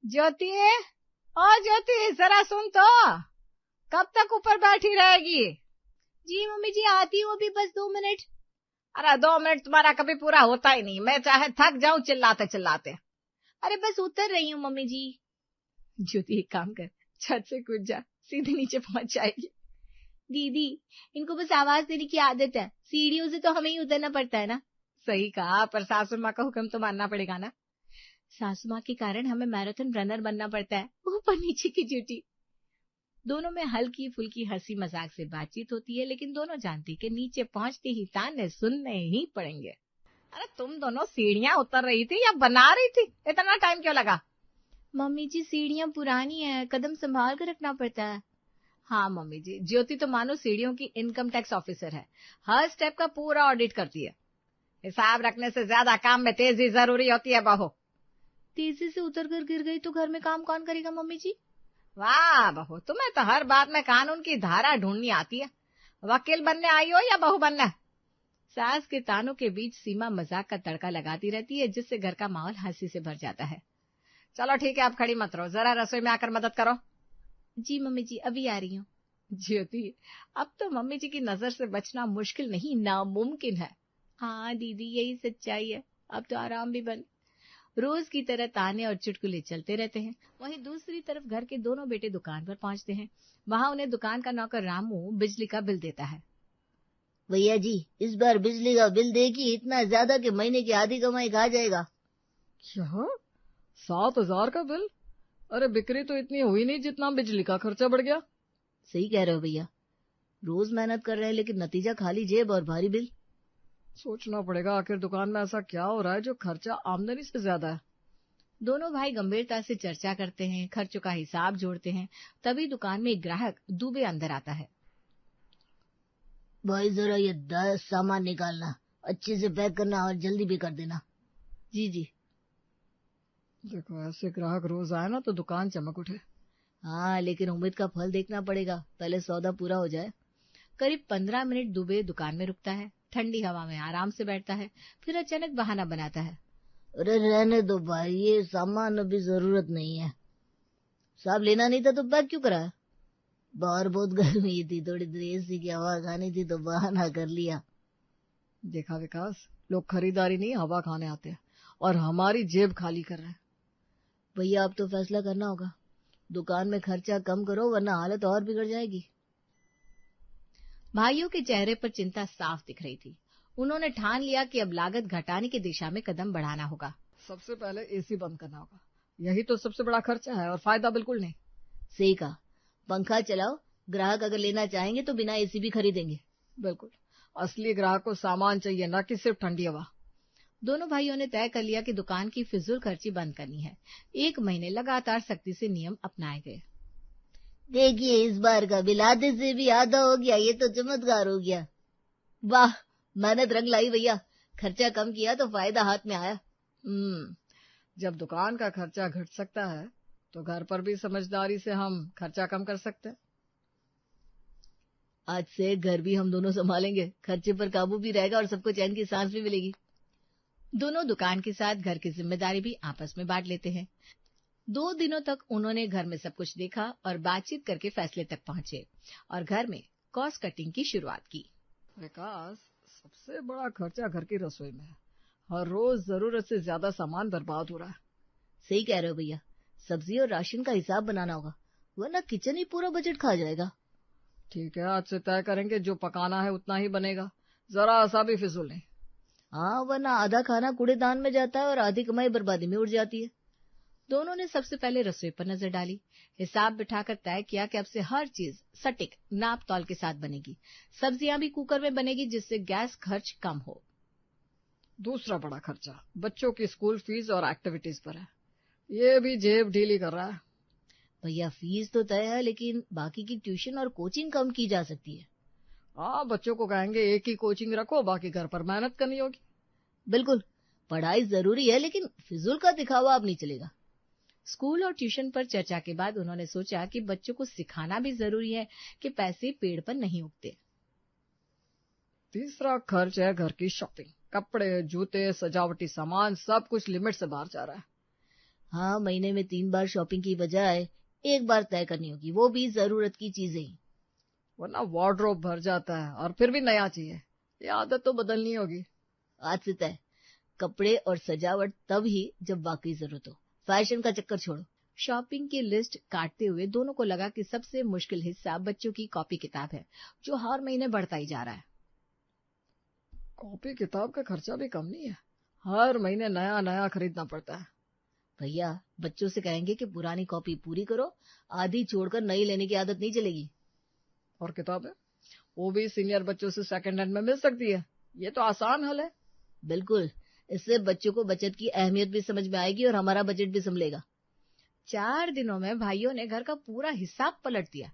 ज्योति, ओ ज्योति, जरा सुन तो, कब तक ऊपर बैठी रहेगी? जी मम्मी जी, आती हूँ अभी, बस 2 मिनट। अरे 2 मिनट तुम्हारा कभी पूरा होता ही नहीं, मैं चाहे थक जाऊं चिल्लाते चिल्लाते। अरे बस उतर रही हूँ मम्मी जी। ज्योति एक काम कर, छत से कूद जा, सीधे नीचे पहुंच जाएगी। दीदी, इनको बस आवाज देने की आदत है, सीढ़ियों से तो हमें ही उतरना पड़ता है ना। सही कहा, पर सासू माँ का हुक्म तो मानना पड़ेगा ना। सासू माँ के कारण हमें मैराथन रनर बनना पड़ता है, ऊपर नीचे की ड्यूटी। दोनों में हल्की फुल्की हंसी मजाक से बातचीत होती है, लेकिन दोनों जानती कि नीचे पहुंचते ही ताने सुनने ही पड़ेंगे। अरे तुम दोनों सीढ़ियां उतर रही थी या बना रही थी? इतना टाइम क्यों लगा? मम्मी जी, सीढ़ियां पुरानी है, कदम संभाल कर रखना पड़ता है। हाँ मम्मी जी, ज्योति तो मानो सीढ़ियों की इनकम टैक्स ऑफिसर है, हर स्टेप का पूरा ऑडिट करती है। हिसाब रखने से ज्यादा काम में तेजी जरूरी होती है बहू। तेजी से उतर कर गिर गई तो घर में काम कौन करेगा मम्मी जी? वाह बहू, तुम्हें तो हर बात में कानून की धारा ढूंढनी आती है। वकील बनने आई हो या बहू बनने? सास के तानों के बीच सीमा मजाक का तड़का लगाती रहती है, जिससे घर का माहौल हंसी से भर जाता है। चलो ठीक है, अब खड़ी मत रहो, जरा रसोई में आकर मदद करो। जी मम्मी जी, अभी आ रही हूँ। ज्योति, अब तो मम्मी जी की नजर से बचना मुश्किल नहीं, नामुमकिन है। हाँ दीदी, यही सच्चाई है, अब तो आराम भी बंद। रोज की तरह ताने और चुटकुले चलते रहते हैं। वहीं दूसरी तरफ घर के दोनों बेटे दुकान पर पहुंचते हैं। वहां उन्हें दुकान का नौकर रामू बिजली का बिल देता है। भैया जी, इस बार बिजली का बिल देखिए, इतना ज्यादा कि महीने की आधी कमाई खा जाएगा। क्या? 7,000 का बिल? अरे बिक्री तो इतनी हुई नहीं जितना बिजली का खर्चा बढ़ गया। सही कह रहे हो भैया, रोज मेहनत कर रहे हैं लेकिन नतीजा खाली जेब और भारी बिल। सोचना पड़ेगा आखिर दुकान में ऐसा क्या हो रहा है जो खर्चा आमदनी से ज्यादा है। दोनों भाई गंभीरता से चर्चा करते हैं, खर्चों का हिसाब जोड़ते हैं। तभी दुकान में एक ग्राहक दुबे अंदर आता है। भाई जरा ये 10 सामान निकालना, अच्छे से पैक करना और जल्दी भी कर देना। जी जी। देखो, ऐसे ग्राहक रोज आए ना तो दुकान चमक उठे। हाँ, लेकिन उम्मीद का फल देखना पड़ेगा, पहले सौदा पूरा हो जाए। करीब 15 मिनट दुबे दुकान में रुकता है, ठंडी हवा में आराम से बैठता है, फिर अचानक बहाना बनाता है। अरे रहने दो भाई, ये सामान अभी जरूरत नहीं है। साहब लेना नहीं था तो पैक क्यों कराया? बाहर बहुत गर्मी थी, थोड़ी देर एसी की हवा खानी थी तो बहाना कर लिया। देखा विकास, लोग खरीदारी नहीं हवा खाने आते हैं और हमारी जेब खाली कर रहे हैं। भैया अब तो फैसला करना होगा, दुकान में खर्चा कम करो वरना हालत और बिगड़ जाएगी। भाइयों के चेहरे पर चिंता साफ दिख रही थी। उन्होंने ठान लिया कि अब लागत घटाने की दिशा में कदम बढ़ाना होगा। सबसे पहले एसी बंद करना होगा, यही तो सबसे बड़ा खर्चा है और फायदा बिल्कुल नहीं। सही कहा, पंखा चलाओ, ग्राहक अगर लेना चाहेंगे तो बिना एसी भी खरीदेंगे। बिल्कुल, असली ग्राहक को सामान चाहिए, न कि सिर्फ ठंडी हवा। दोनों भाइयों ने तय कर लिया कि दुकान की फिजूल खर्ची बंद करनी है। 1 महीने लगातार सख्ती से नियम अपनाए गए। देखिए, इस बार का बिल आधे से भी आधा हो गया, ये तो चमत्कार हो गया। वाह, मेहनत रंग लाई भैया, खर्चा कम किया तो फायदा हाथ में आया। जब दुकान का खर्चा घट सकता है तो घर पर भी समझदारी से हम खर्चा कम कर सकते हैं। आज से घर भी हम दोनों संभालेंगे, खर्चे पर काबू भी रहेगा और सबको चैन की सांस भी मिलेगी। दोनों दुकान के साथ घर की जिम्मेदारी भी आपस में बांट लेते हैं। 2 दिनों तक उन्होंने घर में सब कुछ देखा और बातचीत करके फैसले तक पहुंचे और घर में कॉस्ट कटिंग की शुरुआत की। विकास, सबसे बड़ा खर्चा घर की रसोई में है। हर रोज जरूरत से ज्यादा सामान बर्बाद हो रहा है। सही कह रहे हो भैया, सब्जी और राशन का हिसाब बनाना होगा वरना किचन ही पूरा बजट खा जाएगा। ठीक है, आज से तय करेंगे जो पकाना है उतना ही बनेगा, जरा सा भी फिजूल नहीं। हाँ, वरना आधा खाना कूड़ेदान में जाता है और आधी कमाई बर्बादी में उड़ जाती है। दोनों ने सबसे पहले रसोई पर नजर डाली, हिसाब बिठाकर तय किया कि अब से हर चीज सटीक नाप तौल के साथ बनेगी। सब्जियां भी कुकर में बनेगी, जिससे गैस खर्च कम हो। दूसरा बड़ा खर्चा बच्चों की स्कूल फीस और एक्टिविटीज पर है, ये भी जेब ढीली कर रहा है। भैया, फीस तो तय है लेकिन बाकी की ट्यूशन और कोचिंग कम की जा सकती है। हाँ, बच्चों को कहेंगे एक ही कोचिंग रखो, बाकी घर पर मेहनत करनी होगी। बिल्कुल, पढ़ाई जरूरी है लेकिन फिजूल का दिखावा अब नहीं चलेगा। स्कूल और ट्यूशन पर चर्चा के बाद उन्होंने सोचा कि बच्चों को सिखाना भी जरूरी है कि पैसे पेड़ पर नहीं उगते। तीसरा खर्च है घर की शॉपिंग, कपड़े, जूते, सजावटी सामान, सब कुछ लिमिट से बाहर जा रहा है। हाँ, महीने में 3 बार शॉपिंग की बजाय 1 बार तय करनी होगी, वो भी जरूरत की चीजें ही। वरना वार्डरोब भर जाता है और फिर भी नया चाहिए। ये आदत तो बदलनी होगी। आज से तय, कपड़े और सजावट तब ही जब वाकई जरूरत हो, फैशन का चक्कर छोड़ो। शॉपिंग की लिस्ट काटते हुए दोनों को लगा कि सबसे मुश्किल हिस्सा बच्चों की कॉपी किताब है, जो हर महीने बढ़ता ही जा रहा है। कॉपी किताब का खर्चा भी कम नहीं है, हर महीने नया नया खरीदना पड़ता है। भैया, बच्चों से कहेंगे कि पुरानी कॉपी पूरी करो, आधी छोड़कर नई लेने की आदत नहीं चलेगी। और किताबें, वो भी सीनियर बच्चों से सेकंड हैंड में मिल सकती है। ये तो आसान हल है। बिल्कुल, इससे बच्चों को बचत की अहमियत भी समझ में आएगी और हमारा बजट भी संभलेगा। 4 दिनों में भाइयों ने घर का पूरा हिसाब पलट दिया।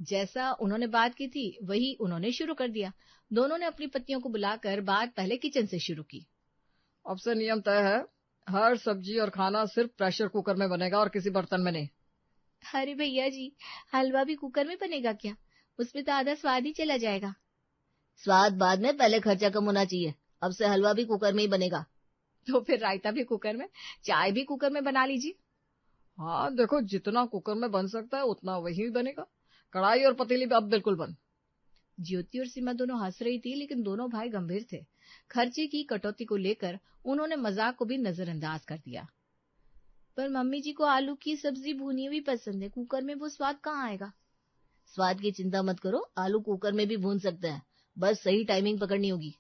जैसा उन्होंने बात की थी वही उन्होंने शुरू कर दिया। दोनों ने अपनी पत्नियों को बुलाकर बात पहले किचन से शुरू की। अब से नियम तय है, हर सब्जी और खाना सिर्फ प्रेशर कुकर में बनेगा और किसी बर्तन में नहीं। अरे भैया जी, हलवा भी कुकर में बनेगा क्या? उसमें तो आधा स्वाद ही चला जाएगा। स्वाद बाद में, पहले खर्चा कम होना चाहिए। अब से हलवा भी कुकर में ही बनेगा। तो फिर रायता भी कुकर में, चाय भी कुकर में बना लीजिए। हाँ देखो, जितना कुकर में बन सकता है उतना वही बनेगा। कढ़ाई और पतीली भी अब बिल्कुल बंद। ज्योति और सीमा दोनों हंस रही थी, लेकिन दोनों भाई गंभीर थे। खर्चे की कटौती को लेकर उन्होंने मजाक को भी नजरअंदाज कर दिया। पर मम्मी जी को आलू की सब्जी भुनी हुई पसंद है, कुकर में वो स्वाद कहाँ आएगा? स्वाद की चिंता मत करो, आलू कुकर में भी भून सकते हैं, बस सही टाइमिंग पकड़नी होगी।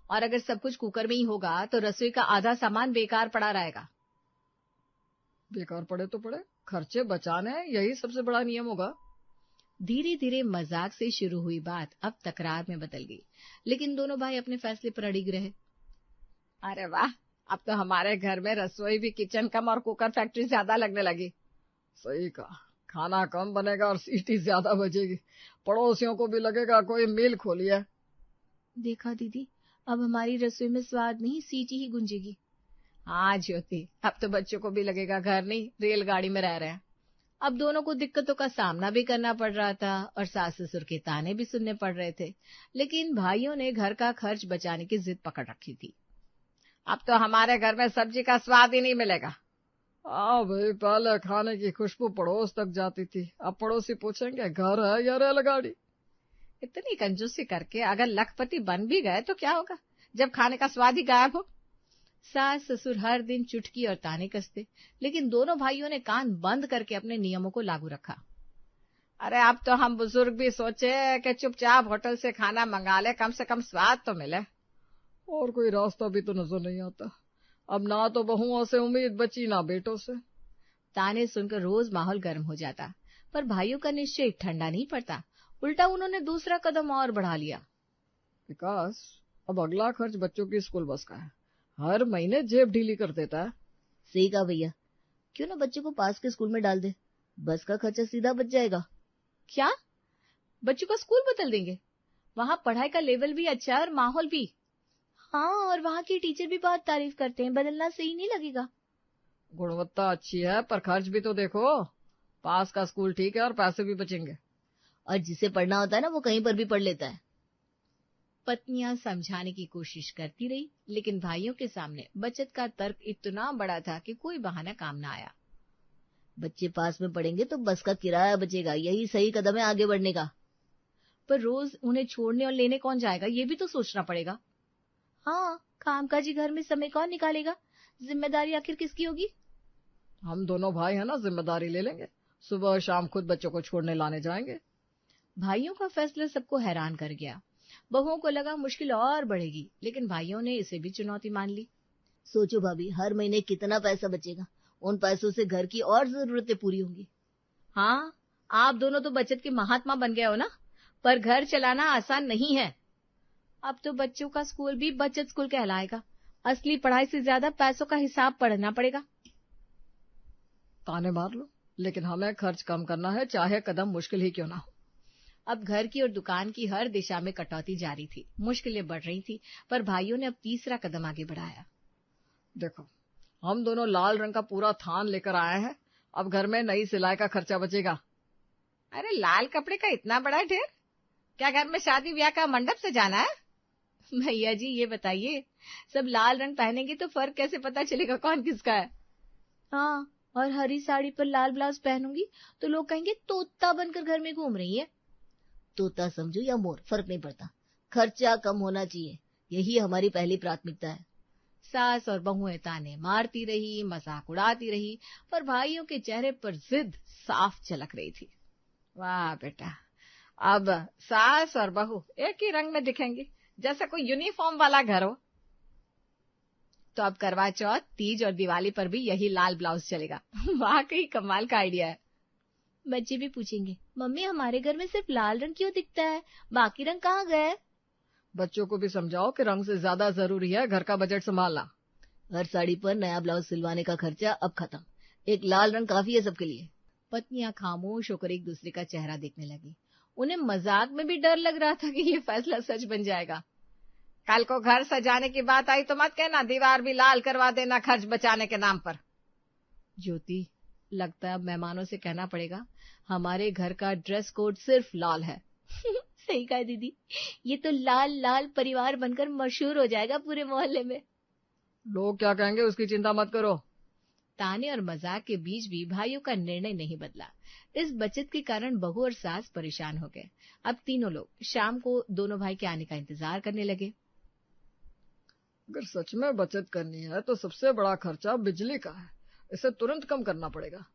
और अगर सब कुछ कुकर में ही होगा तो रसोई का आधा सामान बेकार पड़ा रहेगा। बेकार पड़े तो पड़े, खर्चे बचाने हैं, यही सबसे बड़ा नियम होगा। धीरे धीरे मजाक से शुरू हुई बात अब तकरार में बदल गई, लेकिन दोनों भाई अपने फैसले पर अड़िग रहे। अरे वाह, अब तो हमारे घर में रसोई भी किचन कम और कुकर फैक्ट्री ज्यादा लगने लगी। सही कहा, खाना कम बनेगा और सीटी ज्यादा बचेगी। पड़ोसियों को भी लगेगा कोई मिल खोली है। देखा दीदी, अब हमारी रसोई में स्वाद नहीं, सीटी ही गूंजेगी। हाँ ज्योति, अब तो बच्चों को भी लगेगा घर नहीं रेलगाड़ी में रह रहे हैं। अब दोनों को दिक्कतों का सामना भी करना पड़ रहा था और सास ससुर के ताने भी सुनने पड़ रहे थे, लेकिन भाइयों ने घर का खर्च बचाने की जिद पकड़ रखी थी। अब तो हमारे घर में सब्जी का स्वाद ही नहीं मिलेगा। हाँ भाई, पहले खाने की खुशबू पड़ोस तक जाती थी, अब पड़ोसी पूछेंगे घर है या रेलगाड़ी। इतनी कंजूसी करके अगर लखपति बन भी गए तो क्या होगा, जब खाने का स्वाद ही गायब हो। सास ससुर हर दिन चुटकी और ताने कसते, लेकिन दोनों भाइयों ने कान बंद करके अपने नियमों को लागू रखा। अरे अब तो हम बुजुर्ग भी सोचे कि चुपचाप होटल से खाना मंगा ले, कम से कम स्वाद तो मिले। और कोई रास्ता भी तो नजर नहीं आता। अब ना तो बहुओं से उम्मीद बची ना बेटों से। ताने सुनकर रोज माहौल गर्म हो जाता, पर भाइयों का निश्चय ठंडा नहीं पड़ता। उल्टा उन्होंने दूसरा कदम और बढ़ा लिया। विकास, अब अगला खर्च बच्चों की स्कूल बस का है, हर महीने जेब ढीली कर देता है। सही कहा भैया, क्यों ना बच्चे को पास के स्कूल में डाल दे, बस का खर्चा सीधा बच जाएगा। क्या? बच्चों का स्कूल बदल देंगे? वहाँ पढ़ाई का लेवल भी अच्छा है और माहौल भी। हाँ, और वहाँ के टीचर भी बहुत तारीफ करते हैं, बदलना सही नहीं लगेगा। गुणवत्ता अच्छी है पर खर्च भी तो देखो। पास का स्कूल ठीक है और पैसे भी बचेंगे। और जिसे पढ़ना होता है ना, वो कहीं पर भी पढ़ लेता है। पत्नियां समझाने की कोशिश करती रही, लेकिन भाइयों के सामने बचत का तर्क इतना बड़ा था कि कोई बहाना काम न आया। बच्चे पास में पढ़ेंगे तो बस का किराया बचेगा, यही सही कदम है आगे बढ़ने का। पर रोज उन्हें छोड़ने और लेने कौन जाएगा, ये भी तो सोचना पड़ेगा। हाँ, कामकाजी घर में समय कौन निकालेगा? जिम्मेदारी आखिर किसकी होगी? हम दोनों भाई हैं ना, जिम्मेदारी ले लेंगे। सुबह शाम खुद बच्चों को छोड़ने लाने जाएंगे। भाइयों का फैसला सबको हैरान कर गया। बहुओं को लगा मुश्किल और बढ़ेगी, लेकिन भाइयों ने इसे भी चुनौती मान ली। सोचो भाभी, हर महीने कितना पैसा बचेगा, उन पैसों से घर की और जरूरतें पूरी होंगी। हाँ, आप दोनों तो बचत के महात्मा बन गए हो ना, पर घर चलाना आसान नहीं है। अब तो बच्चों का स्कूल भी बचत स्कूल कहलाएगा। असली पढ़ाई से ज्यादा पैसों का हिसाब पढ़ना पड़ेगा। ताने मार लो, लेकिन हमें खर्च कम करना है, चाहे कदम मुश्किल ही क्यों ना हो। अब घर की और दुकान की हर दिशा में कटौती जारी थी, मुश्किलें बढ़ रही थी, पर भाइयों ने अब तीसरा कदम आगे बढ़ाया। देखो, हम दोनों लाल रंग का पूरा थान लेकर आए हैं, अब घर में नई सिलाई का खर्चा बचेगा। अरे लाल कपड़े का इतना बड़ा ढेर, क्या घर में शादी ब्याह का मंडप से जाना है? भैया जी ये बताइए, सब लाल रंग पहनेंगे तो फर्क कैसे पता चलेगा कौन किसका है? हाँ, और हरी साड़ी पर लाल ब्लाउज पहनूंगी तो लोग कहेंगे तोता बनकर घर में घूम रही है। तोता समझो या मोर, फर्क नहीं पड़ता, खर्चा कम होना चाहिए, यही हमारी पहली प्राथमिकता है। सास और बहुएं ताने मारती रही, मजाक उड़ाती रही, पर भाइयों के चेहरे पर जिद साफ झलक रही थी। वाह बेटा, अब सास और बहू एक ही रंग में दिखेंगी, जैसे कोई यूनिफॉर्म वाला घर हो। तो अब करवा चौथ, तीज और दिवाली पर भी यही लाल ब्लाउज चलेगा। वाकई कमाल का आइडिया है। बच्चे भी पूछेंगे, मम्मी हमारे घर में सिर्फ लाल रंग क्यों दिखता है, बाकी रंग कहाँ गए? बच्चों को भी समझाओ कि रंग से ज्यादा जरूरी है घर का बजट संभालना। हर साड़ी पर नया ब्लाउज सिलवाने का खर्चा अब खत्म, एक लाल रंग काफी है सबके लिए। पत्नियां खामोश होकर एक दूसरे का चेहरा देखने लगी। उन्हें मजाक में भी डर लग रहा था कि ये फैसला सच बन जाएगा। कल को घर सजाने की बात आई तो मत कहना दीवार भी लाल करवा देना खर्च बचाने के नाम पर। ज्योति, लगता है अब मेहमानों से कहना पड़ेगा हमारे घर का ड्रेस कोड सिर्फ लाल है। सही कहा दीदी, ये तो लाल लाल परिवार बनकर मशहूर हो जाएगा पूरे मोहल्ले में। लोग क्या कहेंगे उसकी चिंता मत करो। ताने और मजाक के बीच भी भाइयों का निर्णय नहीं बदला। इस बचत के कारण बहू और सास परेशान हो गए। अब तीनों लोग शाम को दोनों भाई के आने का इंतजार करने लगे। अगर सच में बचत करनी है तो सबसे बड़ा खर्चा बिजली का है, इसे तुरंत कम करना पड़ेगा।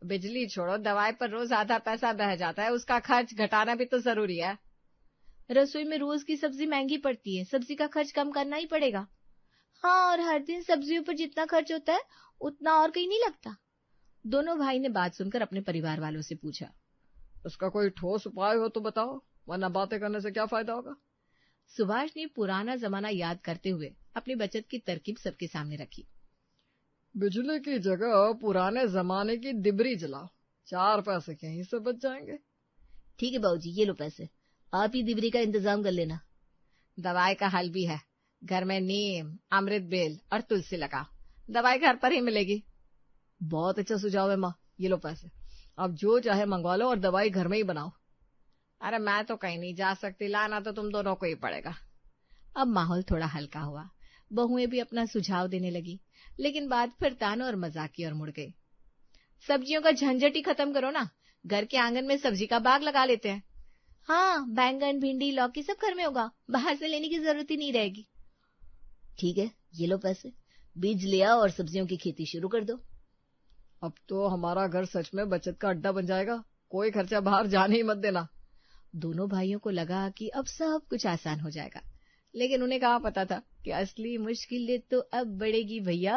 बिजली छोड़ो, दवाई पर रोज आधा पैसा बह जाता है, उसका खर्च घटाना भी तो जरूरी है। रसोई में रोज की सब्जी महंगी पड़ती है, सब्जी का खर्च कम करना ही पड़ेगा। हाँ, और हर दिन सब्जियों पर जितना खर्च होता है उतना और कहीं नहीं लगता। दोनों भाई ने बात सुनकर अपने परिवार वालों से पूछा, इसका कोई ठोस उपाय हो तो बताओ, वरना बातें करने से क्या फायदा होगा। सुभाष ने पुराना जमाना याद करते हुए अपनी बचत की तरकीब सबके सामने रखी। बिजली की जगह पुराने जमाने की डिबरी जलाओ, 4 पैसे कहीं से बच जाएंगे। ठीक है बाबूजी, ये लो पैसे, आप ही डिबरी का इंतजाम कर लेना। दवाई का हल भी है, घर में नीम, अमृत बेल और तुलसी लगाओ, दवाई घर पर ही मिलेगी। बहुत अच्छा सुझाव है माँ, ये लो पैसे, आप जो चाहे मंगवा लो और दवाई घर में ही बनाओ। अरे मैं तो कहीं नहीं जा सकती, लाना तो तुम दोनों को ही पड़ेगा। अब माहौल थोड़ा हल्का हुआ। बहुएं भी अपना सुझाव देने लगी, लेकिन बात फिर ताना और मजाक की ओर मुड़ गई। सब्जियों का झंझट ही खत्म करो ना, घर के आंगन में सब्जी का बाग लगा लेते हैं। हाँ, बैंगन, भिंडी, लौकी सब घर में होगा, बाहर से लेने की जरूरत ही नहीं रहेगी। ठीक है, ये लो पैसे, बीज ले आओ और सब्जियों की खेती शुरू कर दो। अब तो हमारा घर सच में बचत का अड्डा बन जाएगा, कोई खर्चा बाहर जाने ही मत देना। दोनों भाइयों को लगा कि अब सब कुछ आसान हो जाएगा, लेकिन उन्हें कहाँ पता था कि असली मुश्किलें तो अब बढ़ेगी भैया।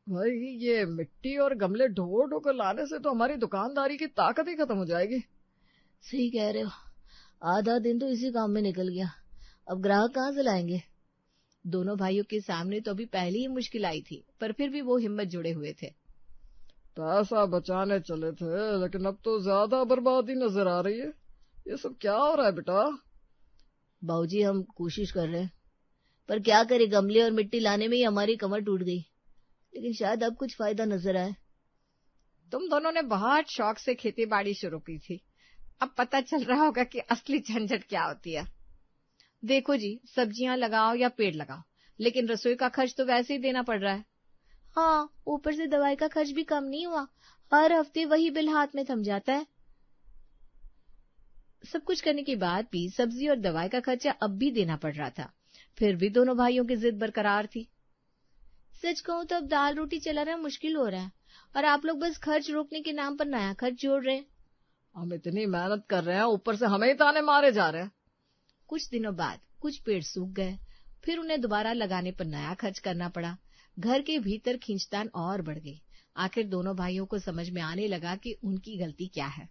भाई, ये मिट्टी और गमले ढो ढो कर लाने से तो हमारी दुकानदारी की ताकत ही खत्म हो जाएगी। सही कह रहे हो, आधा दिन तो इसी काम में निकल गया, अब ग्राहक कहाँ से लाएंगे। दोनों भाइयों के सामने तो अभी पहली ही मुश्किल आई थी, पर फिर भी वो हिम्मत जुड़े हुए थे। पैसा बचाने चले थे, लेकिन अब तो ज्यादा बर्बादी नजर आ रही है। ये सब क्या हो रहा है बेटा? बाबूजी, हम कोशिश कर रहे हैं, पर क्या करें, गमले और मिट्टी लाने में ही हमारी कमर टूट गई, लेकिन शायद अब कुछ फायदा नजर आए। तुम दोनों ने बहुत शौक से खेती बाड़ी शुरू की थी, अब पता चल रहा होगा कि असली झंझट क्या होती है। देखो जी, सब्जियां लगाओ या पेड़ लगाओ, लेकिन रसोई का खर्च तो वैसे ही देना पड़ रहा है। हाँ, ऊपर से दवाई का खर्च भी कम नहीं हुआ, हर हफ्ते वही बिल हाथ में थम जाता है। सब कुछ करने के बाद भी सब्जी और दवाई का खर्चा अब भी देना पड़ रहा था, फिर भी दोनों भाइयों की जिद बरकरार थी। सच कहूं तो अब दाल रोटी चलाना मुश्किल हो रहा है, और आप लोग बस खर्च रोकने के नाम पर नया खर्च जोड़ रहे हैं। हम इतनी मेहनत कर रहे हैं, ऊपर से हमें ही ताने मारे जा रहे हैं। कुछ दिनों बाद कुछ पेड़ सूख गए, फिर उन्हें दोबारा लगाने पर नया खर्च करना पड़ा। घर के भीतर खींचतान और बढ़ गई। आखिर दोनों भाइयों को समझ में आने लगा कि उनकी गलती क्या है।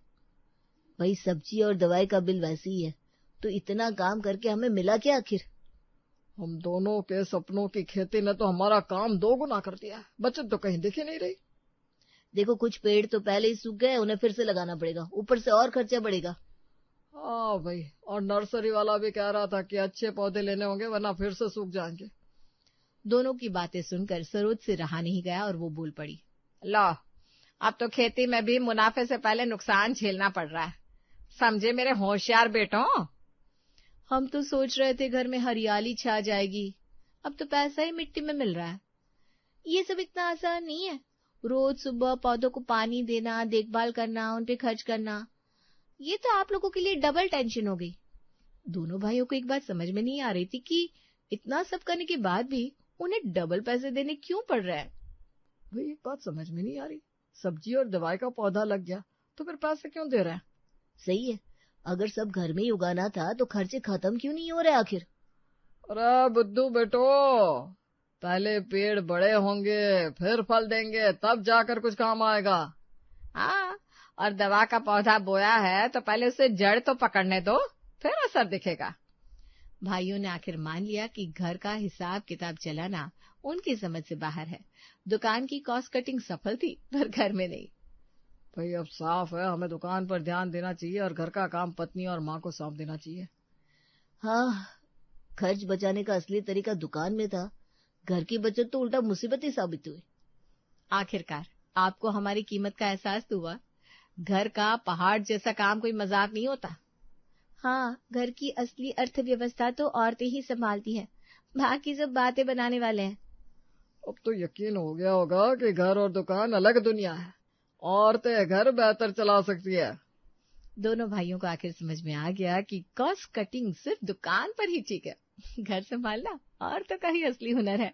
भाई, सब्जी और दवाई का बिल वैसे ही है, तो इतना काम करके हमें मिला क्या आखिर। हम दोनों के सपनों की खेती ने तो हमारा काम 2 गुना कर दिया है, बचत तो कहीं दिख ही नहीं रही। देखो, कुछ पेड़ तो पहले ही सूख गए, उन्हें फिर से लगाना पड़ेगा, ऊपर से और खर्चा बढ़ेगा। हाँ भाई, और नर्सरी वाला भी कह रहा था कि अच्छे पौधे लेने होंगे वरना फिर से सूख जाएंगे। दोनों की बातें सुनकर सरोज से रहा नहीं गया और वो बोल पड़ी, लो, अब तो खेती में भी मुनाफे से पहले नुकसान झेलना पड़ रहा है, समझे मेरे होशियार बेटों। हम तो सोच रहे थे घर में हरियाली छा जाएगी, अब तो पैसा ही मिट्टी में मिल रहा है। ये सब इतना आसान नहीं है, रोज सुबह पौधों को पानी देना, देखभाल करना, उन पे खर्च करना, ये तो आप लोगों के लिए डबल टेंशन हो गई। दोनों भाइयों को एक बात समझ में नहीं आ रही थी कि इतना सब करने के बाद भी उन्हें डबल पैसे देने क्यों पड़ रहा है। भाई एक बात समझ में नहीं आ रही, सब्जी और दवाई का पौधा लग गया तो फिर पैसे क्यों दे रहे हैं? सही है, अगर सब घर में ही उगाना था तो खर्चे खत्म क्यों नहीं हो रहे आखिर? अरे बुद्धू बेटो, पहले पेड़ बड़े होंगे फिर फल देंगे, तब जाकर कुछ काम आएगा। हाँ, और दवा का पौधा बोया है तो पहले उसे जड़ तो पकड़ने दो, फिर असर दिखेगा। भाइयों ने आखिर मान लिया कि घर का हिसाब किताब चलाना उनकी समझ से बाहर है। दुकान की कॉस्ट कटिंग सफल थी, पर घर में नहीं। भाई अब साफ है, हमें दुकान पर ध्यान देना चाहिए और घर का काम पत्नी और माँ को सौंप देना चाहिए। हाँ, खर्च बचाने का असली तरीका दुकान में था, घर की बचत तो उल्टा मुसीबत ही साबित हुई। आखिरकार आपको हमारी कीमत का एहसास तो हुआ। घर का पहाड़ जैसा काम कोई मजाक नहीं होता। हाँ, घर की असली अर्थव्यवस्था तो औरतें ही संभालती हैं, बाकी सब बातें बनाने वाले हैं। अब तो यकीन हो गया होगा कि घर और दुकान अलग दुनिया है, औरतें घर बेहतर चला सकती है। दोनों भाइयों को आखिर समझ में आ गया कि कॉस्ट कटिंग सिर्फ दुकान पर ही ठीक है, घर संभालना औरतों का ही असली हुनर है।